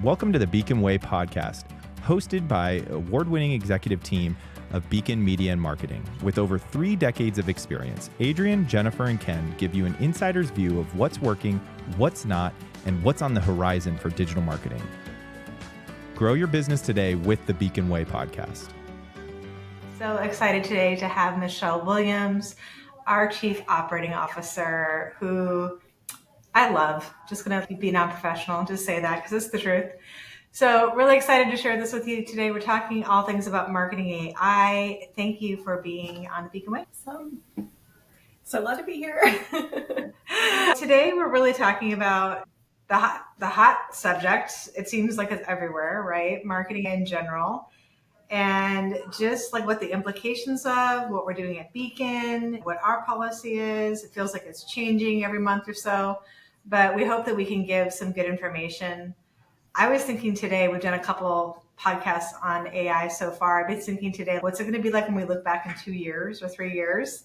Welcome to the Beacon Way podcast, hosted by award-winning executive team of Beacon Media and Marketing. With over 3 decades of experience, Adrian, Jennifer, and Ken give you an insider's view of what's working, what's not, and what's on the horizon for digital marketing. Grow your business today with the Beacon Way podcast. So excited today to have Michelle Williams, our Chief Operating Officer, who I love. Just going to be non-professional and just say that because it's the truth. So really excited to share this with you today. We're talking all things about marketing AI. Thank you for being on the Beacon Way. So glad to be here. Today we're really talking about the hot subject. It seems like it's everywhere, right? Marketing in general. And just like what the implications of what we're doing at Beacon, what our policy is. It feels like it's changing every month or so, but we hope that we can give some good information. I was thinking today, we've done a couple podcasts on AI so far. I've been thinking today, what's it going to be like when we look back in 2 years or 3 years?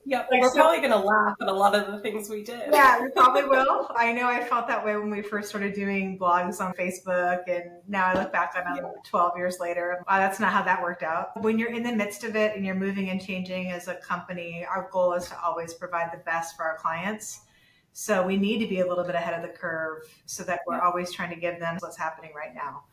Yeah, we're probably going to laugh at a lot of the things we did. Yeah, we probably will. I know I felt that way when we first started doing blogs on Facebook, and now I look back on them 12 years later. Wow, that's not how that worked out. When you're in the midst of it and you're moving and changing as a company, our goal is to always provide the best for our clients. So we need to be a little bit ahead of the curve so that we're always trying to give them what's happening right now.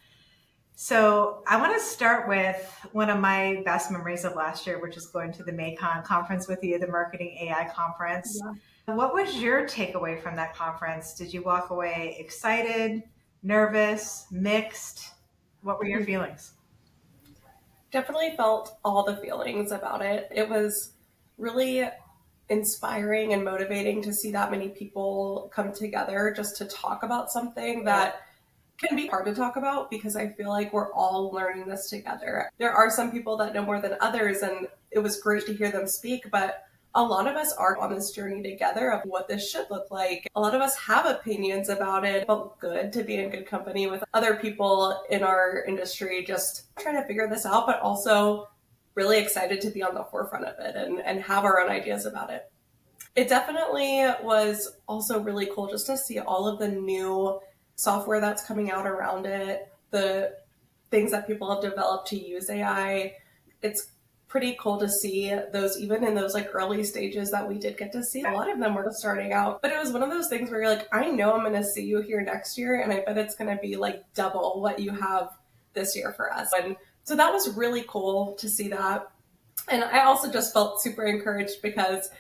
So I want to start with one of my best memories of last year, which is going to the Macon Conference with you, the Marketing AI Conference. Yeah. What was your takeaway from that conference? Did you walk away excited, nervous, mixed? What were your feelings? Definitely felt all the feelings about it. It was really inspiring and motivating to see that many people come together just to talk about something that can be hard to talk about, because I feel like we're all learning this together. There are some people that know more than others, and it was great to hear them speak, but a lot of us are on this journey together of what this should look like. A lot of us have opinions about it. It felt good to be in good company with other people in our industry, just trying to figure this out, but also really excited to be on the forefront of it and have our own ideas about it. It definitely was also really cool just to see all of the new software that's coming out around it, the things that people have developed to use AI. It's pretty cool to see those, even in those like early stages that we did get to see. A lot of them were starting out, but it was one of those things where you're like, I know I'm going to see you here next year, and I bet it's going to be like double what you have this year for us. And so that was really cool to see that. And I also just felt super encouraged because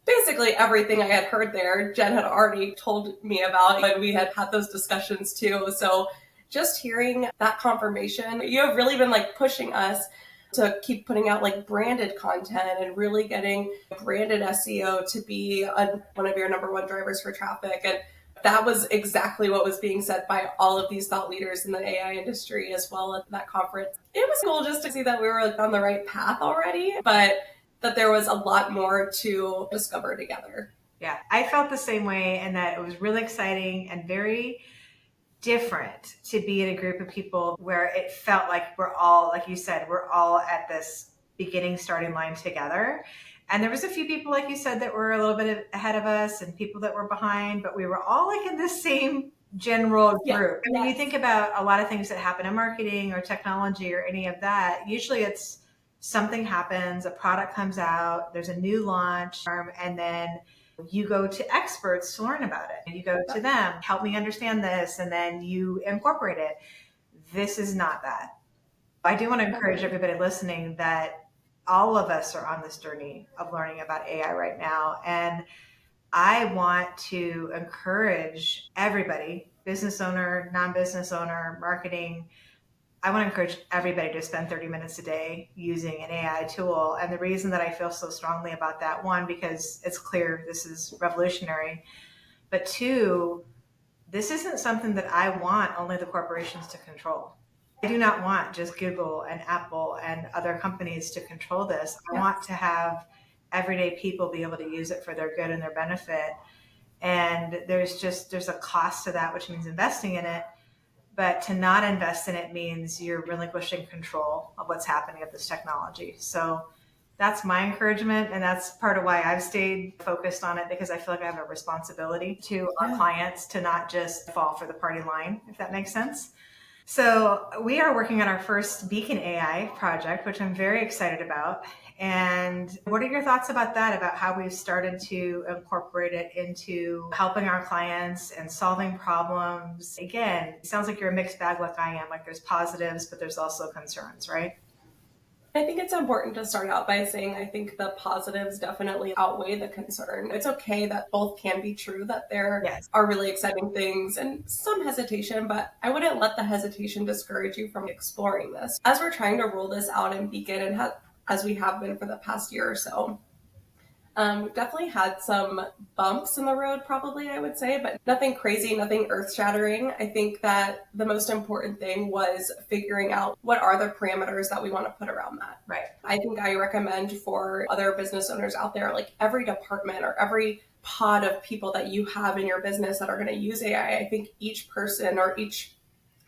basically everything I had heard there, Jen had already told me about, and we had had those discussions too. So just hearing that confirmation, you have really been like pushing us to keep putting out like branded content and really getting branded SEO to be one of your number one drivers for traffic. And that was exactly what was being said by all of these thought leaders in the AI industry as well at that conference. It was cool just to see that we were like on the right path already, but that there was a lot more to discover together. Yeah, I felt the same way, and that it was really exciting and very different to be in a group of people where it felt like we're all, like you said, we're all at this starting line together. And there was a few people, like you said, that were a little bit ahead of us and people that were behind, but we were all like in the same general group. And when you think about a lot of things that happen in marketing or technology or any of that, usually it's something happens, a product comes out, there's a new launch, and then you go to experts to learn about it. You go to them, help me understand this, and then you incorporate it. This is not that. I do want to encourage everybody listening that all of us are on this journey of learning about AI right now. And I want to encourage everybody, business owner, non-business owner, marketing, I want to encourage everybody to spend 30 minutes a day using an AI tool. And the reason that I feel so strongly about that, one, because it's clear this is revolutionary, but two, this isn't something that I want only the corporations to control. I do not want just Google and Apple and other companies to control this. I want to have everyday people be able to use it for their good and their benefit. And there's a cost to that, which means investing in it. But to not invest in it means you're relinquishing control of what's happening with this technology. So That's my encouragement. And that's part of why I've stayed focused on it, because I feel like I have a responsibility to our clients to not just fall for the party line, if that makes sense. So we are working on our first Beacon AI project, which I'm very excited about. And what are your thoughts about that, about how we've started to incorporate it into helping our clients and solving problems? Again, it sounds like you're a mixed bag like I am. Like there's positives, but there's also concerns, right? I think it's important to start out by saying I think the positives definitely outweigh the concern. It's okay that both can be true, that there are really exciting things and some hesitation, but I wouldn't let the hesitation discourage you from exploring this. As we're trying to roll this out in Beacon, and as we have been for the past year or so, we've definitely had some bumps in the road, probably, I would say, but nothing crazy, nothing earth shattering. I think that the most important thing was figuring out what are the parameters that we want to put around that. Right. I think I recommend for other business owners out there, like every department or every pod of people that you have in your business that are going to use AI, I think each person or each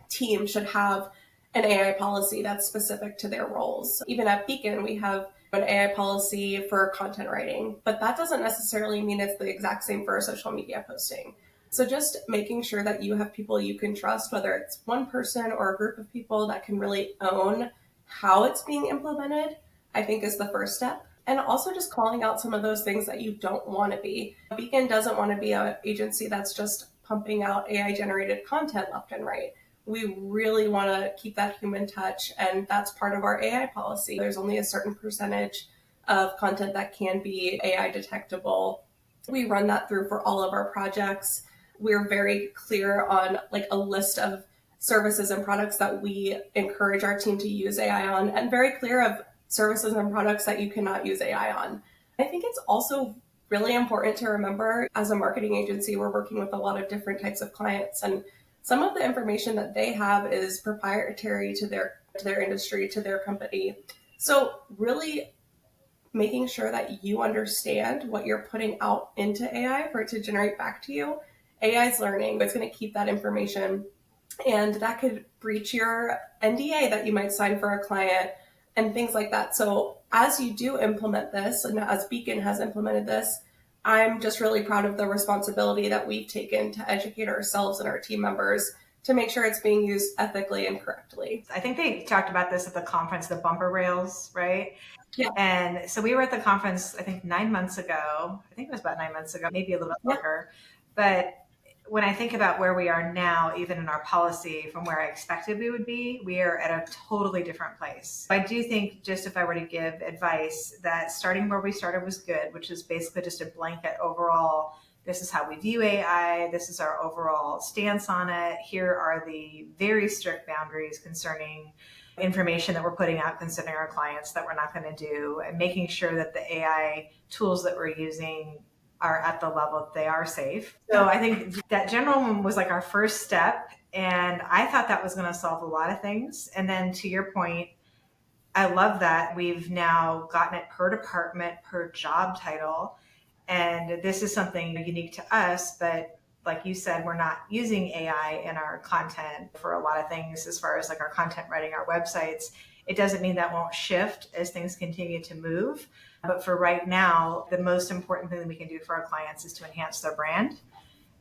team should have an AI policy that's specific to their roles. Even at Beacon, we have an AI policy for content writing, but that doesn't necessarily mean it's the exact same for social media posting. So just making sure that you have people you can trust, whether it's one person or a group of people that can really own how it's being implemented, I think is the first step. And also just calling out some of those things that you don't want to be. Beacon doesn't want to be an agency that's just pumping out AI generated content left and right. We really want to keep that human touch, and that's part of our AI policy. There's only a certain percentage of content that can be AI detectable. We run that through for all of our projects. We're very clear on like a list of services and products that we encourage our team to use AI on, and very clear of services and products that you cannot use AI on. I think it's also really important to remember, as a marketing agency, we're working with a lot of different types of clients, and some of the information that they have is proprietary to their industry, to their company. So really making sure that you understand what you're putting out into AI for it to generate back to you. AI is learning. It's going to keep that information, and that could breach your NDA that you might sign for a client and things like that. So as you do implement this, and as Beacon has implemented this, I'm just really proud of the responsibility that we've taken to educate ourselves and our team members to make sure it's being used ethically and correctly. I think they talked about this at the conference, the bumper rails, right? Yeah. And so we were at the conference, I think 9 months ago. I think it was about 9 months ago, maybe a little bit longer. But when I think about where we are now, even in our policy from where I expected we would be, we are at a totally different place. I do think, just if I were to give advice, that starting where we started was good, which is basically just a blanket overall, this is how we view AI, this is our overall stance on it, here are the very strict boundaries concerning information that we're putting out concerning our clients that we're not going to do, and making sure that the AI tools that we're using are at the level that they are safe. So I think that general one was like our first step. And I thought that was going to solve a lot of things. And then to your point, I love that we've now gotten it per department, per job title. And this is something unique to us, but like you said, we're not using AI in our content for a lot of things as far as like our content writing, our websites. It doesn't mean that won't shift as things continue to move. But for right now, the most important thing that we can do for our clients is to enhance their brand.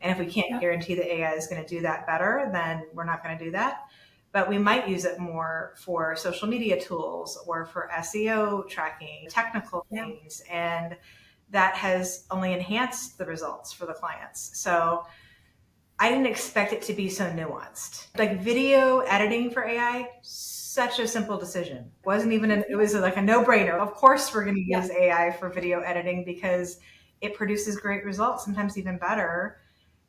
And if we can't guarantee that AI is going to do that better, then we're not going to do that. But we might use it more for social media tools or for SEO tracking, technical things. And that has only enhanced the results for the clients. So I didn't expect it to be so nuanced. Like video editing for AI, such a simple decision. It was like a no-brainer. Of course we're going to use AI for video editing because it produces great results, sometimes even better.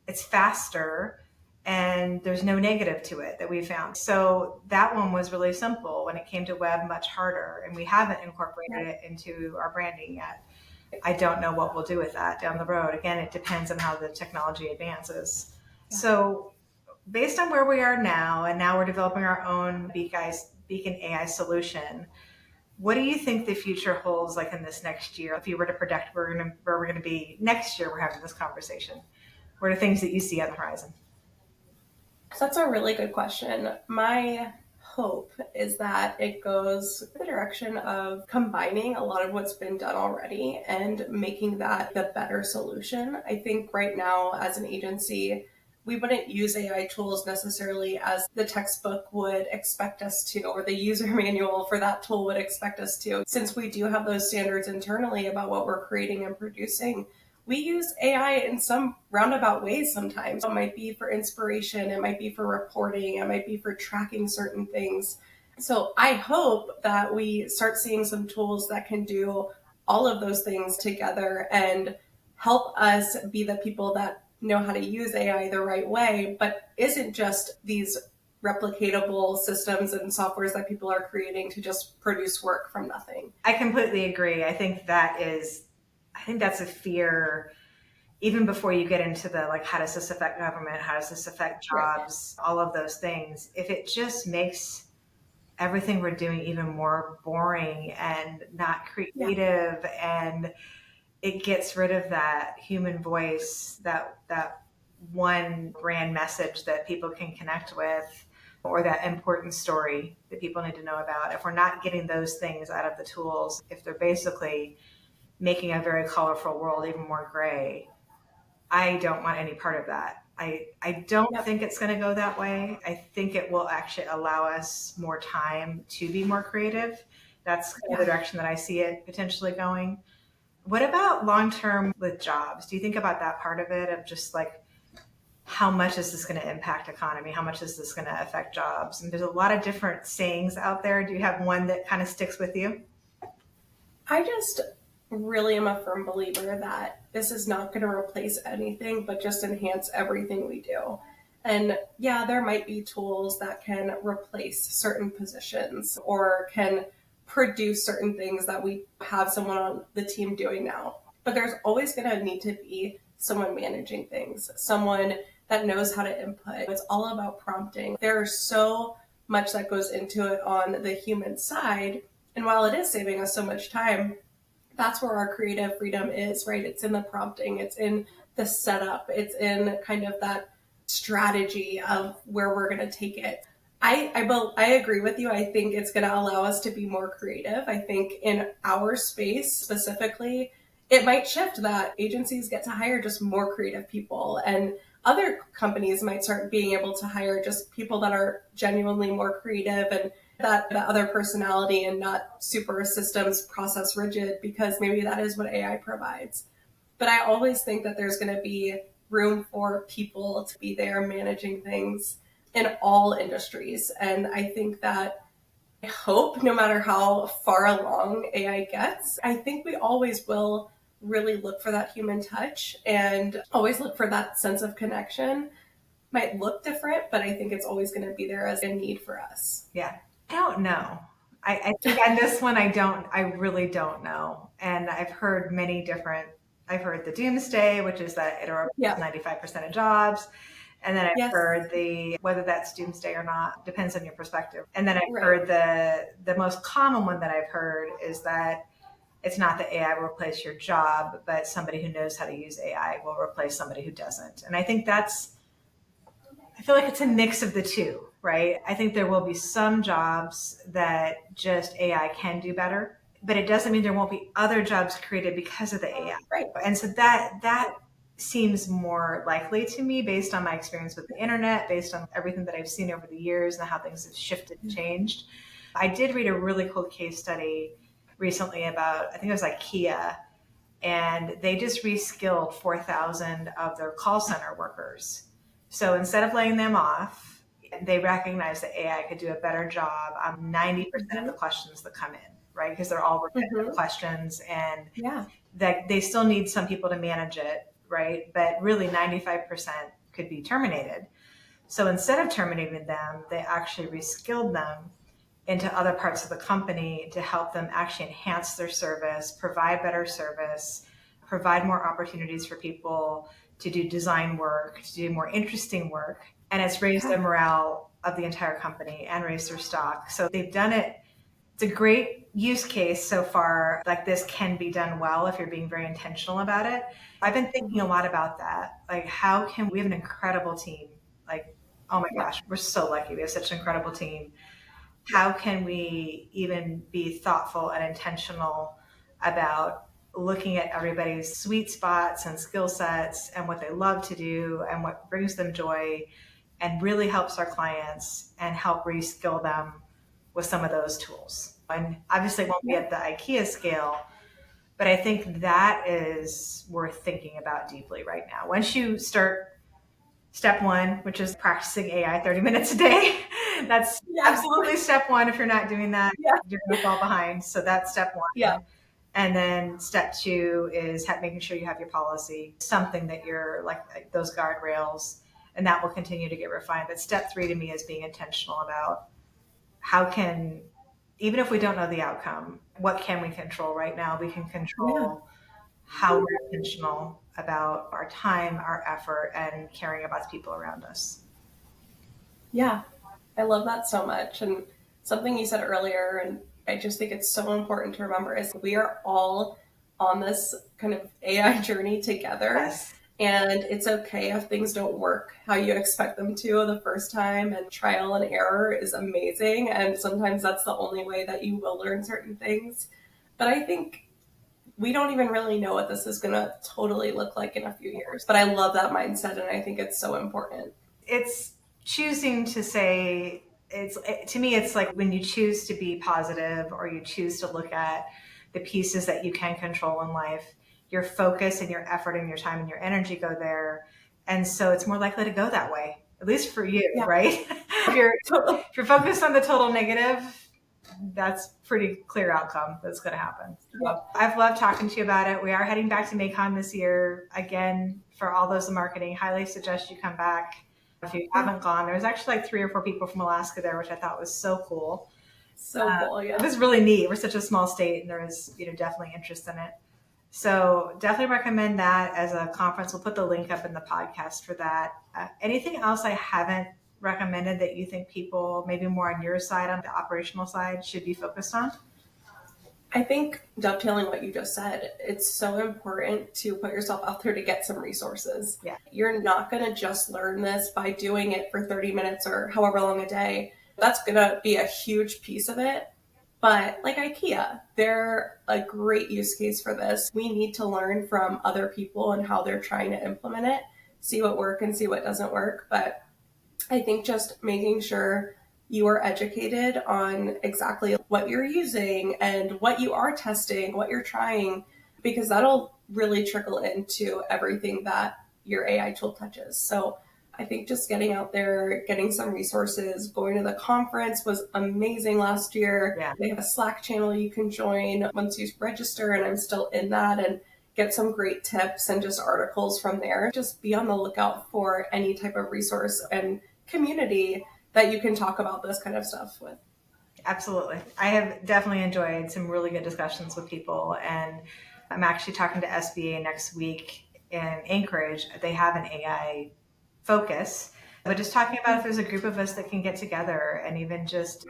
It's faster, and there's no negative to it that we found. So that one was really simple. When it came to web, much harder, and we haven't incorporated it into our branding yet. I don't know what we'll do with that down the road. Again, it depends on how the technology advances. Yeah. So based on where we are now, and now we're developing our own Beacon AI solution, what do you think the future holds like in this next year? If you were to predict where we're going to be next year, we're having this conversation. What are things that you see on the horizon? So that's a really good question. My hope is that it goes in the direction of combining a lot of what's been done already and making that the better solution. I think right now as an agency, we wouldn't use AI tools necessarily as the textbook would expect us to, or the user manual for that tool would expect us to. Since we do have those standards internally about what we're creating and producing, we use AI in some roundabout ways sometimes. It might be for inspiration, it might be for reporting, it might be for tracking certain things. So I hope that we start seeing some tools that can do all of those things together and help us be the people that know how to use AI the right way, but isn't just these replicatable systems and softwares that people are creating to just produce work from nothing. I completely agree. I think that's a fear even before you get into the like, how does this affect government? How does this affect jobs? Right. All of those things. If it just makes everything we're doing even more boring and not creative, and it gets rid of that human voice, that one brand message that people can connect with, or that important story that people need to know about. If we're not getting those things out of the tools, if they're basically making a very colorful world even more gray, I don't want any part of that. I don't think it's going to go that way. I think it will actually allow us more time to be more creative. That's kind of the direction that I see it potentially going. What about long-term with jobs? Do you think about that part of it, of just like, how much is this going to impact economy? How much is this going to affect jobs? And there's a lot of different sayings out there. Do you have one that kind of sticks with you? I just really am a firm believer that this is not going to replace anything, but just enhance everything we do. And yeah, there might be tools that can replace certain positions or can produce certain things that we have someone on the team doing now. But there's always going to need to be someone managing things, someone that knows how to input. It's all about prompting. There's so much that goes into it on the human side. And while it is saving us so much time, that's where our creative freedom is, right? It's in the prompting, it's in the setup, it's in kind of that strategy of where we're going to take it. I agree with you. I think it's going to allow us to be more creative. I think in our space specifically, it might shift that agencies get to hire just more creative people, and other companies might start being able to hire just people that are genuinely more creative and that other personality and not super systems process rigid, because maybe that is what AI provides. But I always think that there's going to be room for people to be there managing things in all industries. And I think that I hope no matter how far along AI gets, I think we always will really look for that human touch and always look for that sense of connection. Might look different, but I think it's always going to be there as a need for us. Yeah. I don't know. I think on this one, I really don't know. And I've heard I've heard the doomsday, which is that it'll replace 95% of jobs. And then I've heard whether that's doomsday or not, depends on your perspective. And then I've heard the most common one that I've heard is that it's not that AI will replace your job, but somebody who knows how to use AI will replace somebody who doesn't. And I think I feel like it's a mix of the two, right? I think there will be some jobs that just AI can do better, but it doesn't mean there won't be other jobs created because of the AI. Right. And so that seems more likely to me based on my experience with the internet, based on everything that I've seen over the years and how things have shifted and changed. I did read a really cool case study recently about, I think it was IKEA, and they just reskilled 4,000 of their call center workers. So instead of laying them off, they recognized that AI could do a better job on 90% of the questions that come in, right? Because they're all repetitive questions, and that they still need some people to manage it, right? But really 95% could be terminated. So instead of terminating them, they actually reskilled them into other parts of the company to help them actually enhance their service, provide better service, provide more opportunities for people to do design work, to do more interesting work. And it's raised the morale of the entire company and raised their stock. So they've done it. It's a great use case so far. Like, this can be done well if you're being very intentional about it. I've been thinking a lot about that. Like, we have an incredible team. Like, oh my gosh, we're so lucky. We have such an incredible team. how can we even be thoughtful and intentional about looking at everybody's sweet spots and skill sets and what they love to do and what brings them joy and really helps our clients and help reskill them with some of those tools. And obviously it won't be at the IKEA scale, but I think that is worth thinking about deeply right now. Once you start step one, which is practicing AI 30 minutes a day, that's absolutely step one. If you're not doing that, you're going to fall behind. So that's step one. Yeah. And then step two is making sure you have your policy, something that you're like those guardrails, and that will continue to get refined. But step three to me is being intentional about how can, even if we don't know the outcome, what can we control right now? We can control how we're intentional about our time, our effort, and caring about the people around us. Yeah, I love that so much. And something you said earlier, and I just think it's so important to remember, is we are all on this kind of AI journey together. Yes. And it's okay if things don't work how you expect them to the first time, and trial and error is amazing. And sometimes that's the only way that you will learn certain things. But I think we don't even really know what this is going to totally look like in a few years. But I love that mindset, and I think it's so important. It's choosing to say, to me, it's like when you choose to be positive or you choose to look at the pieces that you can control in life, your focus and your effort and your time and your energy go there. And so it's more likely to go that way, at least for you, right? If you're focused on the total negative, that's pretty clear outcome that's going to happen. So I've loved talking to you about it. We are heading back to Macon this year. Again, for all those in marketing, highly suggest you come back. If you haven't gone, there was actually like 3 or 4 people from Alaska there, which I thought was so cool. Cool, yeah. It was really neat. We're such a small state, and there was, definitely interest in it. So definitely recommend that as a conference. We'll put the link up in the podcast for that. Anything else I haven't recommended that you think people, maybe more on your side, on the operational side, should be focused on? I think dovetailing what you just said, it's so important to put yourself out there to get some resources. Yeah. You're not going to just learn this by doing it for 30 minutes or however long a day. That's going to be a huge piece of it. But like IKEA, they're a great use case for this. We need to learn from other people and how they're trying to implement it, see what works and see what doesn't work. But I think just making sure you are educated on exactly what you're using and what you are testing, what you're trying, because that'll really trickle into everything that your AI tool touches. So I think just getting out there, getting some resources, going to the conference was amazing last year. Yeah. They have a Slack channel you can join once you register, and I'm still in that, and get some great tips and just articles from there. Just be on the lookout for any type of resource and community that you can talk about this kind of stuff with. Absolutely. I have definitely enjoyed some really good discussions with people, and I'm actually talking to SBA next week in Anchorage. They have an AI focus, but just talking about if there's a group of us that can get together and even just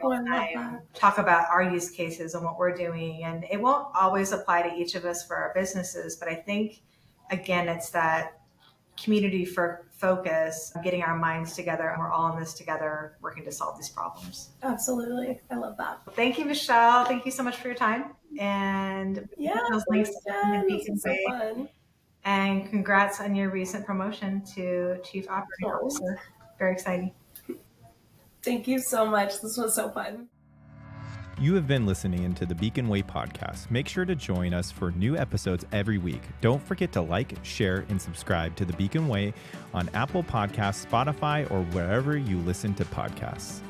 talk about our use cases and what we're doing. And it won't always apply to each of us for our businesses, but I think, again, it's that community for focus, getting our minds together, and we're all in this together, working to solve these problems. Absolutely. I love that. Thank you, Michelle. Thank you so much for your time. And those links in Beacon so fun. And congrats on your recent promotion to Chief Operating Officer. Very exciting. Thank you so much. This was so fun. You have been listening into the Beacon Way podcast. Make sure to join us for new episodes every week. Don't forget to like, share, and subscribe to the Beacon Way on Apple Podcasts, Spotify, or wherever you listen to podcasts.